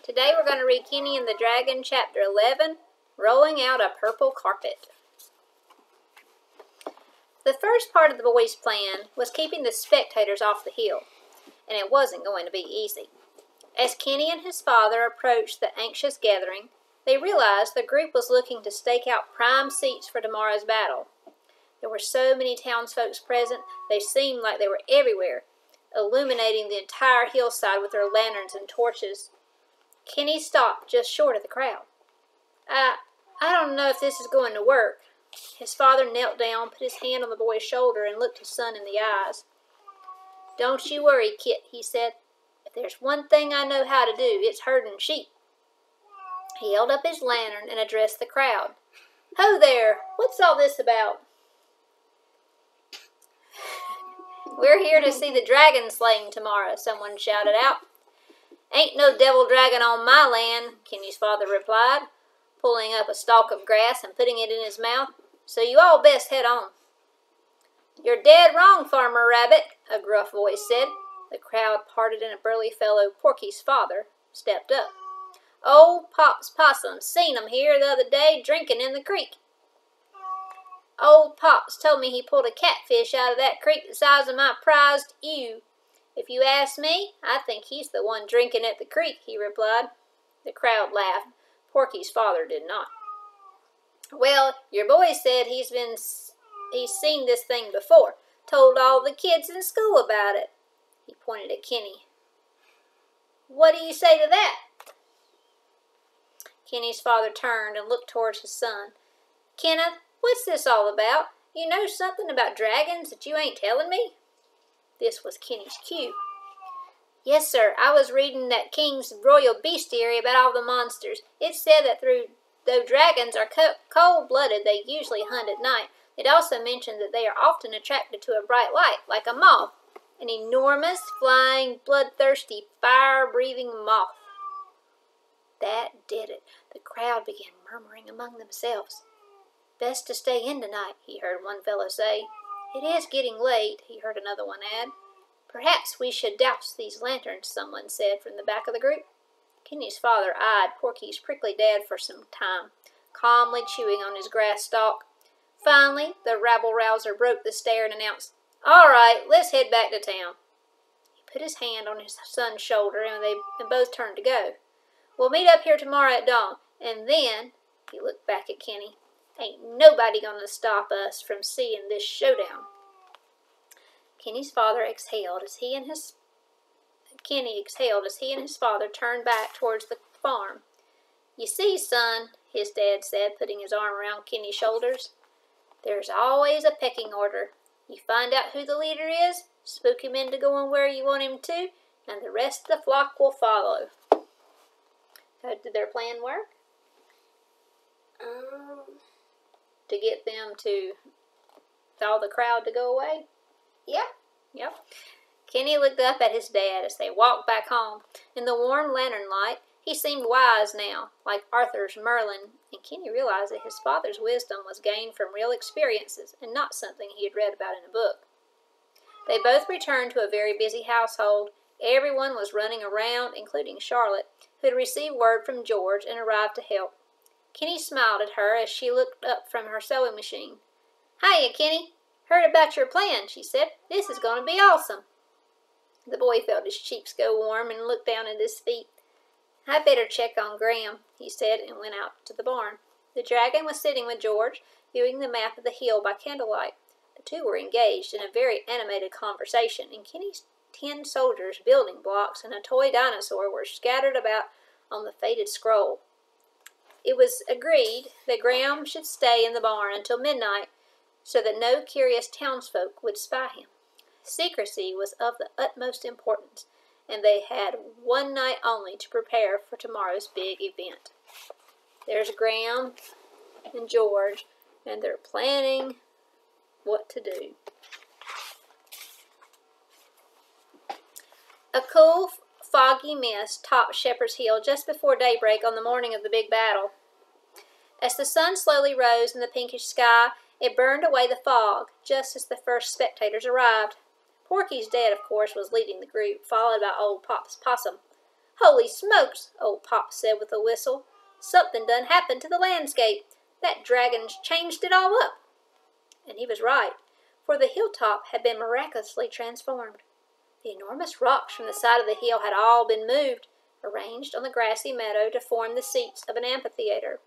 Today we're going to read Kenny and the Dragon, Chapter 11, Rolling Out a Purple Carpet. The first part of the boys' plan was keeping the spectators off the hill, and it wasn't going to be easy. As Kenny and his father approached the anxious gathering, they realized the group was looking to stake out prime seats for tomorrow's battle. There were so many townsfolk present, they seemed like they were everywhere, illuminating the entire hillside with their lanterns and torches. Kenny stopped just short of the crowd. I don't know if this is going to work. His father knelt down, put his hand on the boy's shoulder, and looked his son in the eyes. Don't you worry, Kit, he said. If there's one thing I know how to do, it's herding sheep. He held up his lantern and addressed the crowd. Ho there, what's all this about? We're here to see the dragon slaying tomorrow, someone shouted out. Ain't no devil dragon on my land, Kenny's father replied, pulling up a stalk of grass and putting it in his mouth. So you all best head on. You're dead wrong, Farmer Rabbit, a gruff voice said. The crowd parted and a burly fellow, Porky's father, stepped up. Old Pop's Possum seen him here the other day drinking in the creek. Old Pops told me he pulled a catfish out of that creek the size of my prized ewe. If you ask me, I think he's the one drinking at the creek, he replied. The crowd laughed. Porky's father did not. Well, your boy said he's seen this thing before. Told all the kids in school about it. He pointed at Kenny. What do you say to that? Kenny's father turned and looked towards his son. Kenneth, what's this all about? You know something about dragons that you ain't telling me? This was Kenny's cue. Yes, sir, I was reading that King's Royal Bestiary about all the monsters. It said that though dragons are cold-blooded, they usually hunt at night. It also mentioned that they are often attracted to a bright light, like a moth. An enormous, flying, bloodthirsty, fire-breathing moth. That did it. The crowd began murmuring among themselves. Best to stay in tonight, he heard one fellow say. It is getting late, he heard another one add. Perhaps we should douse these lanterns, someone said from the back of the group. Kenny's father eyed Porky's prickly dad for some time, calmly chewing on his grass stalk. Finally, the rabble-rouser broke the stare and announced, All right, let's head back to town. He put his hand on his son's shoulder, and they both turned to go. We'll meet up here tomorrow at dawn, and then, he looked back at Kenny, ain't nobody gonna stop us from seeing this showdown. Kenny exhaled as he and his father turned back towards the farm. You see, son, his dad said, putting his arm around Kenny's shoulders, there's always a pecking order. You find out who the leader is, spook him into going where you want him to, and the rest of the flock will follow. So did their plan work? To get them to tell the crowd to go away? Yeah. Yep. Kenny looked up at his dad as they walked back home. In the warm lantern light, he seemed wise now, like Arthur's Merlin, and Kenny realized that his father's wisdom was gained from real experiences and not something he had read about in a book. They both returned to a very busy household. Everyone was running around, including Charlotte, who had received word from George and arrived to help. Kenny smiled at her as she looked up from her sewing machine. Hiya, Kenny. Heard about your plan, she said. This is going to be awesome. The boy felt his cheeks go warm and looked down at his feet. I'd better check on Graham, he said, and went out to the barn. The dragon was sitting with George, viewing the map of the hill by candlelight. The two were engaged in a very animated conversation, and Kenny's 10 soldiers, building blocks, and a toy dinosaur were scattered about on the faded scroll. It was agreed that Graham should stay in the barn until midnight, so that no curious townsfolk would spy him. Secrecy was of the utmost importance, and they had one night only to prepare for tomorrow's big event. There's Graham and George, and they're planning what to do. A cool, foggy mist topped Shepherd's Hill just before daybreak on the morning of the big battle. As the sun slowly rose in the pinkish sky, it burned away the fog, just as the first spectators arrived. Porky's dad, of course, was leading the group, followed by old Pop's Possum. "Holy smokes," old Pop said with a whistle. "Something done happened to the landscape. That dragon's changed it all up." And he was right, for the hilltop had been miraculously transformed. The enormous rocks from the side of the hill had all been moved, arranged on the grassy meadow to form the seats of an amphitheater.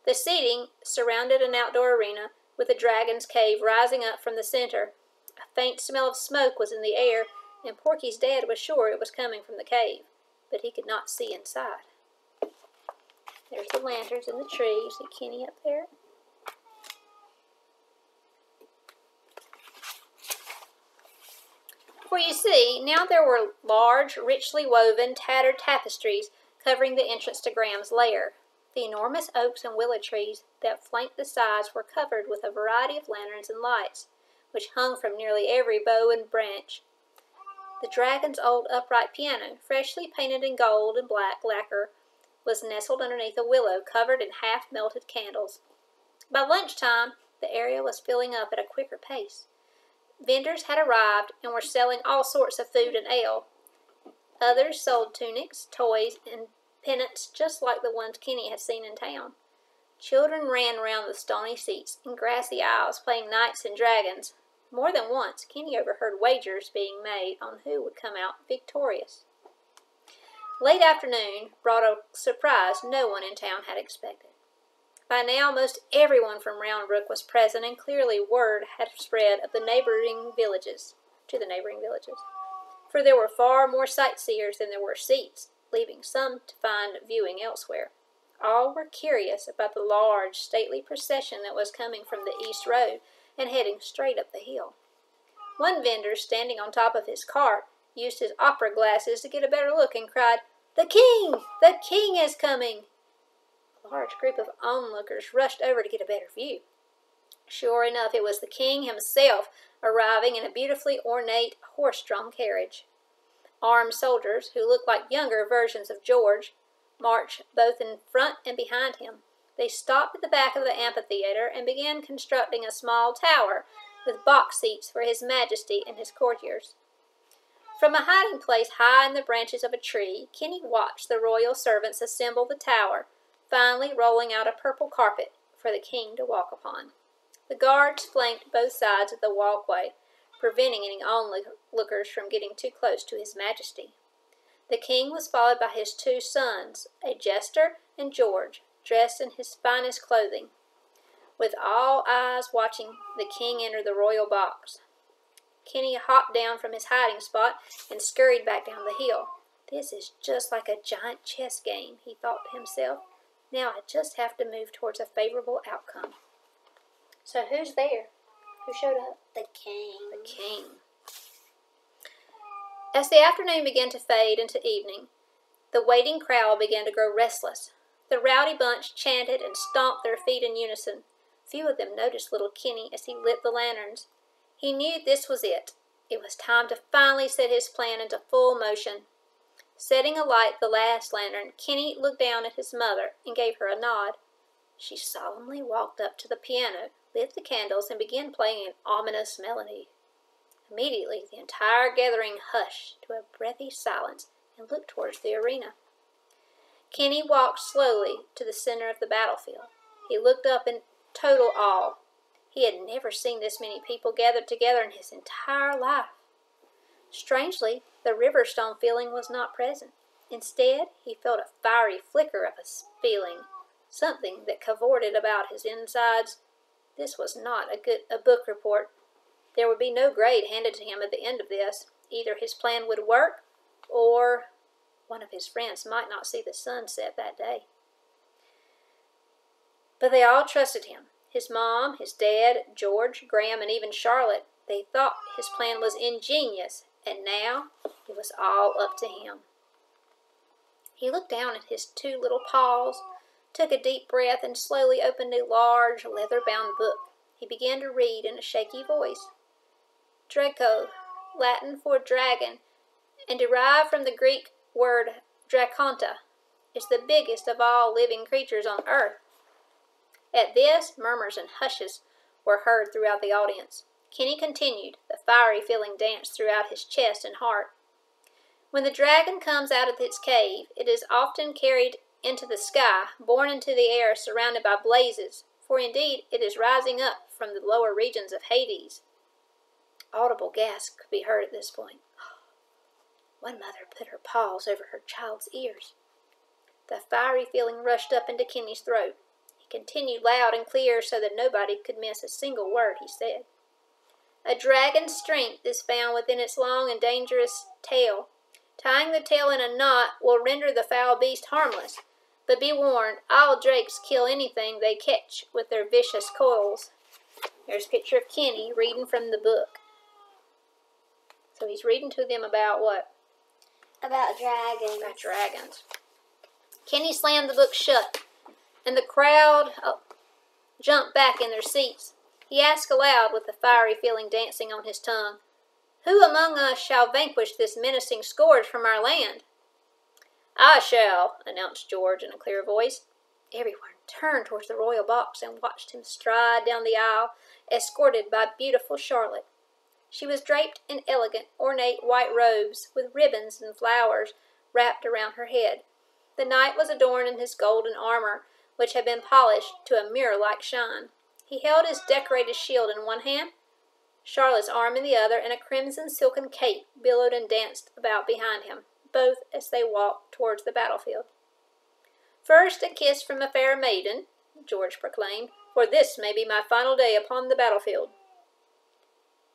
The seating surrounded an outdoor arena, with the dragon's cave rising up from the center. A faint smell of smoke was in the air, and Porky's dad was sure it was coming from the cave, but he could not see inside. There's the lanterns in the tree. See Kenny up there? For you see, now there were large, richly woven, tattered tapestries covering the entrance to Graham's lair. The enormous oaks and willow trees that flanked the sides were covered with a variety of lanterns and lights, which hung from nearly every bough and branch. The dragon's old upright piano, freshly painted in gold and black lacquer, was nestled underneath a willow covered in half-melted candles. By lunchtime, the area was filling up at a quicker pace. Vendors had arrived and were selling all sorts of food and ale. Others sold tunics, toys, and pennants just like the ones Kenny had seen in town. Children ran round the stony seats and grassy aisles playing knights and dragons. More than once, Kenny overheard wagers being made on who would come out victorious. Late afternoon brought a surprise no one in town had expected. By now, most everyone from Round Brook was present, and clearly word had spread of to the neighboring villages, for there were far more sightseers than there were seats, leaving some to find viewing elsewhere. All were curious about the large, stately procession that was coming from the east road and heading straight up the hill. One vendor, standing on top of his cart, used his opera glasses to get a better look and cried, "The king! The king is coming!" A large group of onlookers rushed over to get a better view. Sure enough, it was the king himself, arriving in a beautifully ornate horse-drawn carriage. Armed soldiers, who looked like younger versions of George, marched both in front and behind him. They stopped at the back of the amphitheater and began constructing a small tower with box seats for His Majesty and his courtiers. From a hiding place high in the branches of a tree, Kenny watched the royal servants assemble the tower, finally rolling out a purple carpet for the king to walk upon. The guards flanked both sides of the walkway, preventing any onlookers from getting too close to His Majesty. The king was followed by his two sons, a jester and George, dressed in his finest clothing, with all eyes watching the king enter the royal box. Kenny hopped down from his hiding spot and scurried back down the hill. "This is just like a giant chess game," he thought to himself. "Now I just have to move towards a favorable outcome." So who's there? Who showed up? The king. The king. As the afternoon began to fade into evening, the waiting crowd began to grow restless. The rowdy bunch chanted and stomped their feet in unison. Few of them noticed little Kenny as he lit the lanterns. He knew this was it. It was time to finally set his plan into full motion. Setting alight the last lantern, Kenny looked down at his mother and gave her a nod. She solemnly walked up to the piano, lit the candles, and began playing an ominous melody. Immediately, the entire gathering hushed to a breathy silence and looked towards the arena. Kenny walked slowly to the center of the battlefield. He looked up in total awe. He had never seen this many people gathered together in his entire life. Strangely, the Riverstone feeling was not present. Instead, he felt a fiery flicker of a feeling, something that cavorted about his insides. This was not a book report. There would be no grade handed to him at the end of this. Either his plan would work, or one of his friends might not see the sun set that day. But they all trusted him. His mom, his dad, George, Graham, and even Charlotte. They thought his plan was ingenious, and now it was all up to him. He looked down at his two little paws, took a deep breath, and slowly opened a large, leather-bound book. He began to read in a shaky voice. Draco, Latin for dragon, and derived from the Greek word draconta, is the biggest of all living creatures on earth. At this, murmurs and hushes were heard throughout the audience. Kenny continued. The fiery feeling danced throughout his chest and heart. When the dragon comes out of its cave, it is often carried into the sky, borne into the air, surrounded by blazes, for indeed it is rising up from the lower regions of Hades. Audible gasps could be heard at this point. One mother put her paws over her child's ears. The fiery feeling rushed up into Kenny's throat. He continued loud and clear so that nobody could miss a single word he said. A dragon's strength is found within its long and dangerous tail. Tying the tail in a knot will render the foul beast harmless. But be warned, all drakes kill anything they catch with their vicious coils. There's a picture of Kenny reading from the book. So he's reading to them about what? About dragons. About dragons. Kenny slammed the book shut, and the crowd jumped back in their seats. He asked aloud, with the fiery feeling dancing on his tongue, "Who among us shall vanquish this menacing scourge from our land?" "I shall," announced George in a clear voice. Everyone turned towards the royal box and watched him stride down the aisle, escorted by beautiful Charlotte. She was draped in elegant, ornate white robes, with ribbons and flowers wrapped around her head. The knight was adorned in his golden armor, which had been polished to a mirror-like shine. He held his decorated shield in one hand, Charlotte's arm in the other, and a crimson silken cape billowed and danced about behind him, both as they walked towards the battlefield. "First a kiss from a fair maiden," George proclaimed, "for this may be my final day upon the battlefield."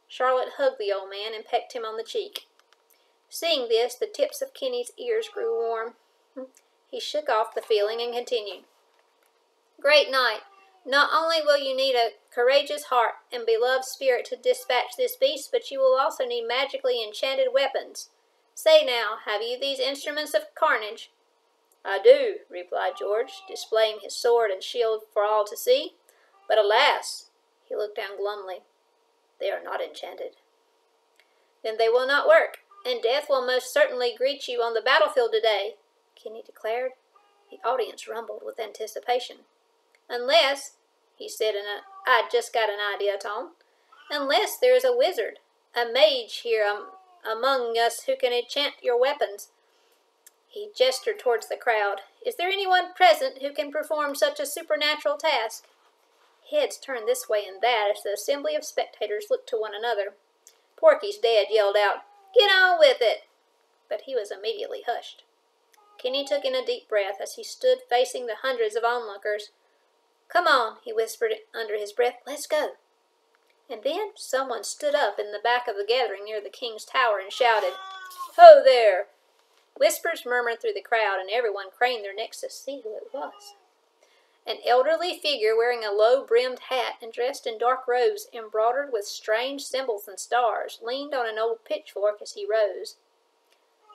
Charlotte hugged the old man and pecked him on the cheek. Seeing this, the tips of Kenny's ears grew warm. He shook off the feeling and continued. "Great knight, not only will you need a courageous heart and beloved spirit to dispatch this beast, but you will also need magically enchanted weapons. Say now, have you these instruments of carnage?" "I do," replied George, displaying his sword and shield for all to see. "But alas," he looked down glumly, "they are not enchanted." "Then they will not work, and death will most certainly greet you on the battlefield today," Kenny declared. The audience rumbled with anticipation. "Unless," he said in a "I just got an idea" tone, "unless there is a wizard, a mage here among us who can enchant your weapons." He gestured towards the crowd. "Is there anyone present who can perform such a supernatural task?" Heads turned this way and that as the assembly of spectators looked to one another. Porky's dad yelled out, "Get on with it!" But he was immediately hushed. Kenny took in a deep breath as he stood facing the hundreds of onlookers. "Come on," he whispered under his breath, "let's go." And then someone stood up in the back of the gathering near the king's tower and shouted, "Ho there!" Whispers murmured through the crowd, and everyone craned their necks to see who it was. An elderly figure wearing a low-brimmed hat and dressed in dark robes embroidered with strange symbols and stars leaned on an old pitchfork as he rose.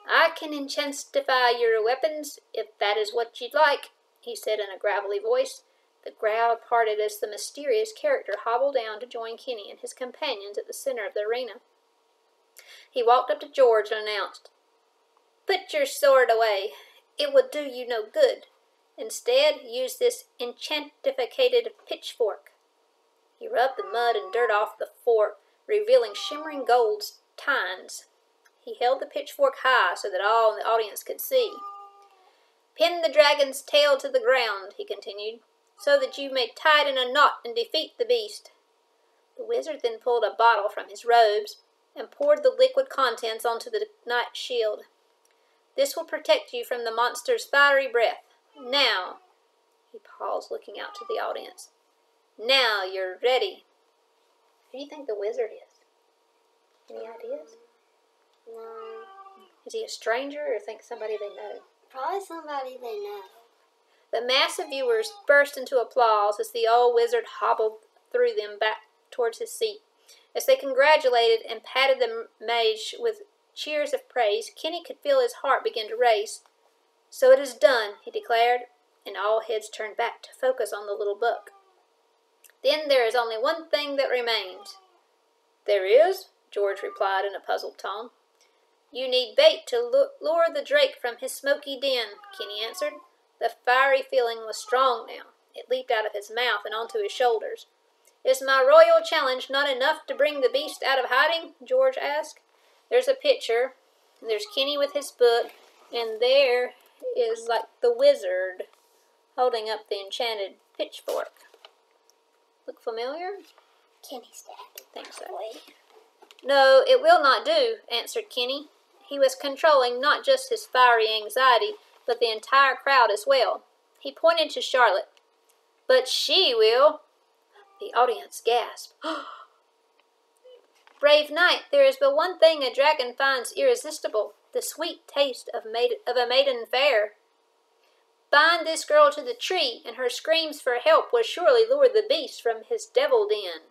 "I can enchantify your weapons, if that is what you'd like," he said in a gravelly voice. The crowd parted as the mysterious character hobbled down to join Kenny and his companions at the center of the arena. He walked up to George and announced, "Put your sword away. It will do you no good. Instead, use this enchantificated pitchfork." He rubbed the mud and dirt off the fork, revealing shimmering gold tines. He held the pitchfork high so that all in the audience could see. "Pin the dragon's tail to the ground," he continued, "so that you may tie it in a knot and defeat the beast." The wizard then pulled a bottle from his robes and poured the liquid contents onto the knight's shield. "This will protect you from the monster's fiery breath. Now," he paused, looking out to the audience, "now you're ready." Who do you think the wizard is? Any ideas? No. Is he a stranger or think somebody they know? Probably somebody they know. The mass of viewers burst into applause as the old wizard hobbled through them back towards his seat. As they congratulated and patted the mage with cheers of praise, Kenny could feel his heart begin to race. "So it is done," he declared, and all heads turned back to focus on the little book. "Then there is only one thing that remains." "There is?" George replied in a puzzled tone. "You need bait to lure the drake from his smoky den," Kenny answered. The fiery feeling was strong now. It leaped out of his mouth and onto his shoulders. "Is my royal challenge not enough to bring the beast out of hiding?" George asked. "There's a picture And there's Kenny with his book, and there is like the wizard holding up the enchanted pitchfork. Look familiar? Kenny's dad. Think so. Boy. No, it will not do, answered Kenny. He was controlling not just his fiery anxiety, but the entire crowd as well. He pointed to Charlotte. But she will. The audience gasped. Brave knight, there is but one thing a dragon finds irresistible, the sweet taste of a maiden fair. Bind this girl to the tree, and her screams for help will surely lure the beast from his devil den.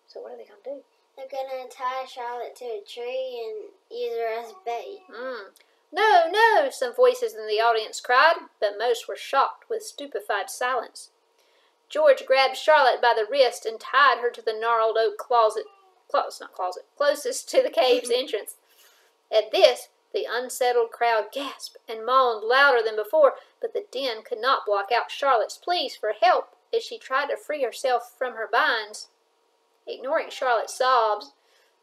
So what are they going to do? They're gonna tie Charlotte to a tree and use her as bait. No, no, some voices in the audience cried, but most were shocked with stupefied silence. George grabbed Charlotte by the wrist and tied her to the gnarled oak closest to the cave's entrance. At this, the unsettled crowd gasped and moaned louder than before, but the din could not block out Charlotte's pleas for help as she tried to free herself from her binds. Ignoring Charlotte's sobs,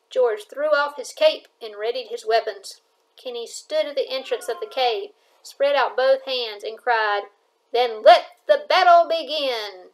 George threw off his cape and readied his weapons. Kenny stood at the entrance of the cave, spread out both hands, and cried, "Then let the battle begin!"